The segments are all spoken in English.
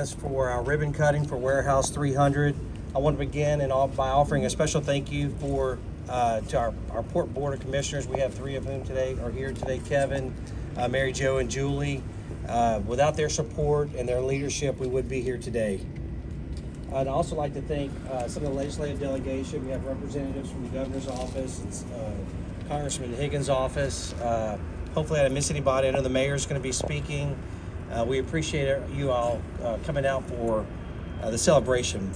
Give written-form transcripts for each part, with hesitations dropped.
us for our ribbon cutting for Warehouse 300. I want to begin by offering a special thank you to our Port Board of Commissioners. We have three of whom today are here today: Kevin, Mary Jo, and Julie. Without their support and their leadership, we wouldn't be here today. I'd also like to thank some of the legislative delegation. We have representatives from the governor's office, Congressman Higgins' office. Hopefully I didn't miss anybody. I know the mayor's going to be speaking. We appreciate you all coming out for the celebration.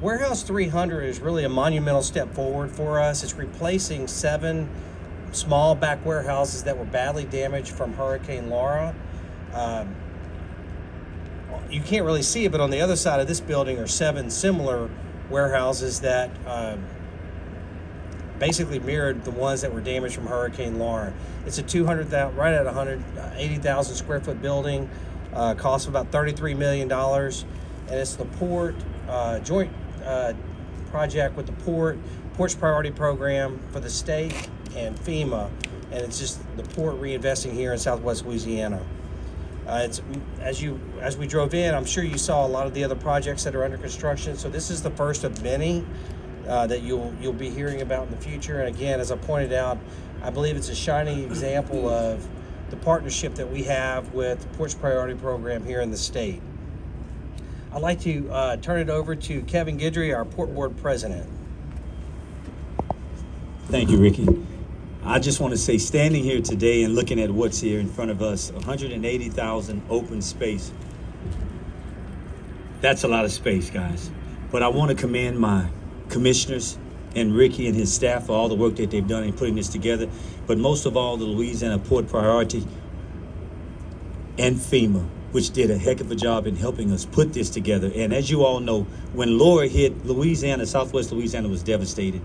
Warehouse 300 is really a monumental step forward for us. It's replacing 7 small back warehouses that were badly damaged from Hurricane Laura. You can't really see it, but on the other side of this building are 7 similar warehouses that basically mirrored the ones that were damaged from Hurricane Laura. It's a 200,000, right at 180,000 square foot building, cost about $33 million, and it's the port joint project with the Ports Priority Program for the state and FEMA, and it's just the port reinvesting here in Southwest Louisiana. As we drove in, I'm sure you saw a lot of the other projects that are under construction. So this is the first of many that you'll be hearing about in the future. And again, as I pointed out, I believe it's a shining example of the partnership that we have with the Ports Priority Program here in the state. I'd like to turn it over to Kevin Guidry, our Port Board President. Thank you, Ricky. I just want to say, standing here today and looking at what's here in front of us, 180,000 open space. That's a lot of space, guys. But I want to commend my commissioners and Ricky and his staff for all the work that they've done in putting this together. But most of all, the Louisiana Port Priority and FEMA, which did a heck of a job in helping us put this together. And as you all know, when Laura hit Louisiana, Southwest Louisiana was devastated.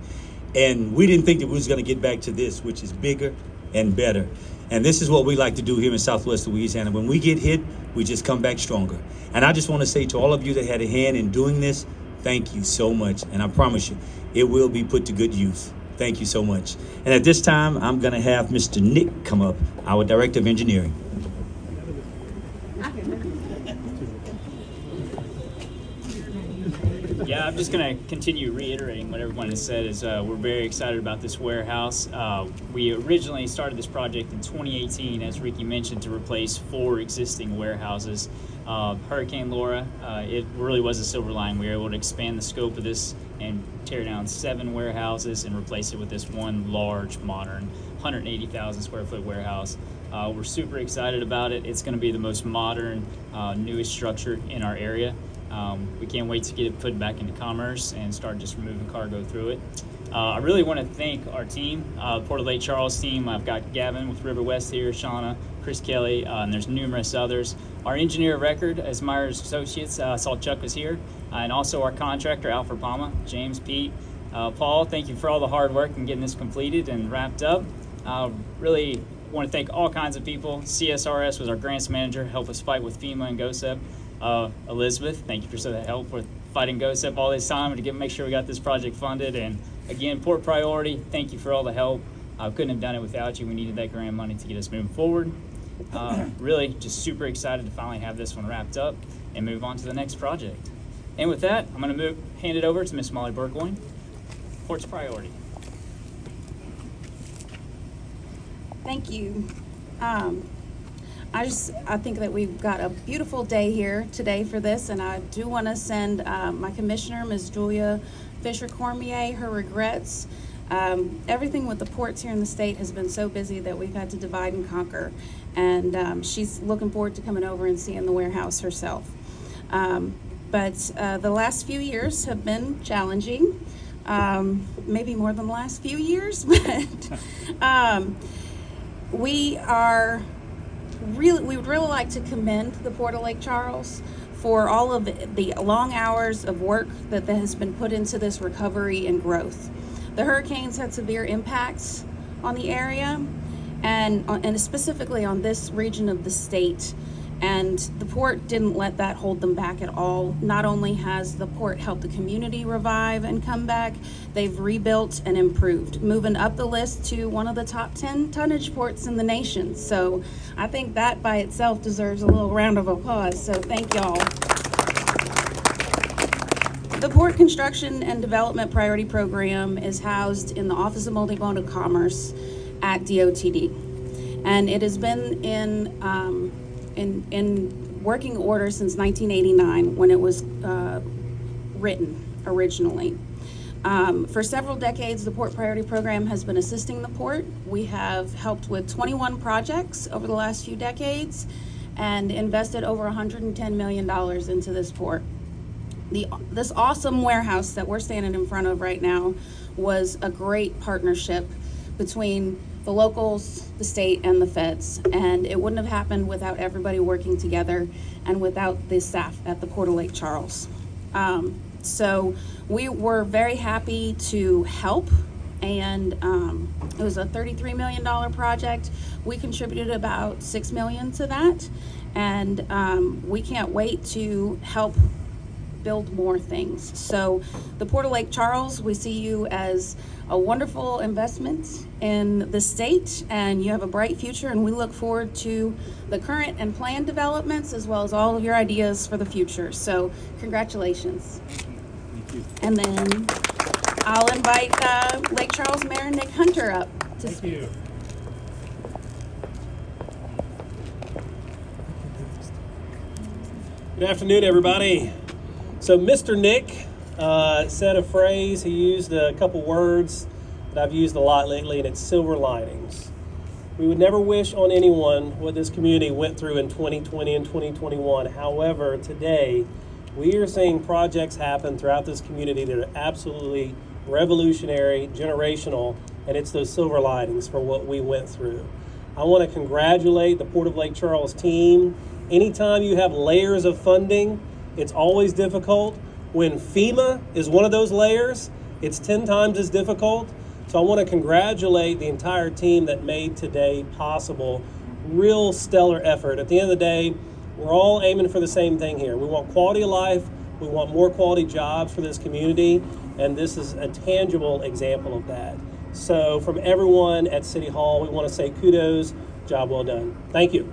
And we didn't think that we was going to get back to this, which is bigger and better. And this is what we like to do here in Southwest Louisiana. When we get hit, we just come back stronger. And I just want to say to all of you that had a hand in doing this, thank you so much. And I promise you, it will be put to good use. Thank you so much. And at this time, I'm going to have Mr. Nick come up, our Director of Engineering. Yeah, I'm just going to continue reiterating what everyone has said. We're very excited about this warehouse. We originally started this project in 2018, as Ricky mentioned, to replace 4 existing warehouses. Hurricane Laura, it really was a silver lining. We were able to expand the scope of this and tear down 7 warehouses and replace it with this one large, modern, 180,000 square foot warehouse. We're super excited about it. It's going to be the most modern, newest structure in our area. We can't wait to get it put back into commerce and start just moving cargo through it. I really want to thank our team, Port of Lake Charles team. I've got Gavin with River West here, Shauna, Chris Kelly, and there's numerous others. Our engineer of record, as Myers Associates, I saw Chuck was here, and also our contractor, Alfred Palma, James, Pete, Paul. Thank you for all the hard work in getting this completed and wrapped up. Really want to thank all kinds of people. CSRS was our grants manager, helped us fight with FEMA and GOSEP. Elizabeth, thank you for some help with fighting GOSEP all this time to make sure we got this project funded. And again, Port Priority, thank you for all the help. I couldn't have done it without you. We needed that grant money to get us moving forward. Really just super excited to finally have this one wrapped up and move on to the next project. And with that, I'm going to hand it over to Miss Molly Burgoyne, Ports Priority. Thank you. I think that we've got a beautiful day here today for this, and I do want to send my commissioner, Ms. Julia Fisher-Cormier, her regrets. Everything with the ports here in the state has been so busy that we've had to divide and conquer, and she's looking forward to coming over and seeing the warehouse herself. But the last few years have been challenging, maybe more than the last few years, but we would really like to commend the Port of Lake Charles for all of the long hours of work that has been put into this recovery and growth. The hurricanes had severe impacts on the area and specifically on this region of the state. And the port didn't let that hold them back at all. Not only has the port helped the community revive and come back, they've rebuilt and improved, moving up the list to one of the top 10 tonnage ports in the nation. So I think that by itself deserves a little round of applause. So thank y'all. The Port Construction and Development Priority Program is housed in the Office of Multimodal Commerce at DOTD. And it has been in working order since 1989 when it was written originally. For several decades, the Port Priority Program has been assisting the port. We have helped with 21 projects over the last few decades and invested over $110 million into this port. This awesome warehouse that we're standing in front of right now was a great partnership between the locals, the state, and the feds. And it wouldn't have happened without everybody working together and without the staff at the Port of Lake Charles. So we were very happy to help, and it was a $33 million project. We contributed about $6 million to that, and we can't wait to help build more things. So the Port of Lake Charles, we see you as a wonderful investment in the state, and you have a bright future, and we look forward to the current and planned developments as well as all of your ideas for the future. So congratulations. And then I'll invite Lake Charles Mayor Nick Hunter up to speak. Thank you. Good afternoon, everybody. So Mr. Nick said a phrase. He used a couple words that I've used a lot lately, and it's silver linings. We would never wish on anyone what this community went through in 2020 and 2021. However, today, we are seeing projects happen throughout this community that are absolutely revolutionary, generational, and it's those silver linings for what we went through. I want to congratulate the Port of Lake Charles team. Anytime you have layers of funding, it's always difficult. When FEMA is one of those layers, it's 10 times as difficult. So I want to congratulate the entire team that made today possible. Real stellar effort. At the end of the day, we're all aiming for the same thing here. We want quality of life. We want more quality jobs for this community. And this is a tangible example of that. So from everyone at City Hall, we want to say kudos, job well done. Thank you.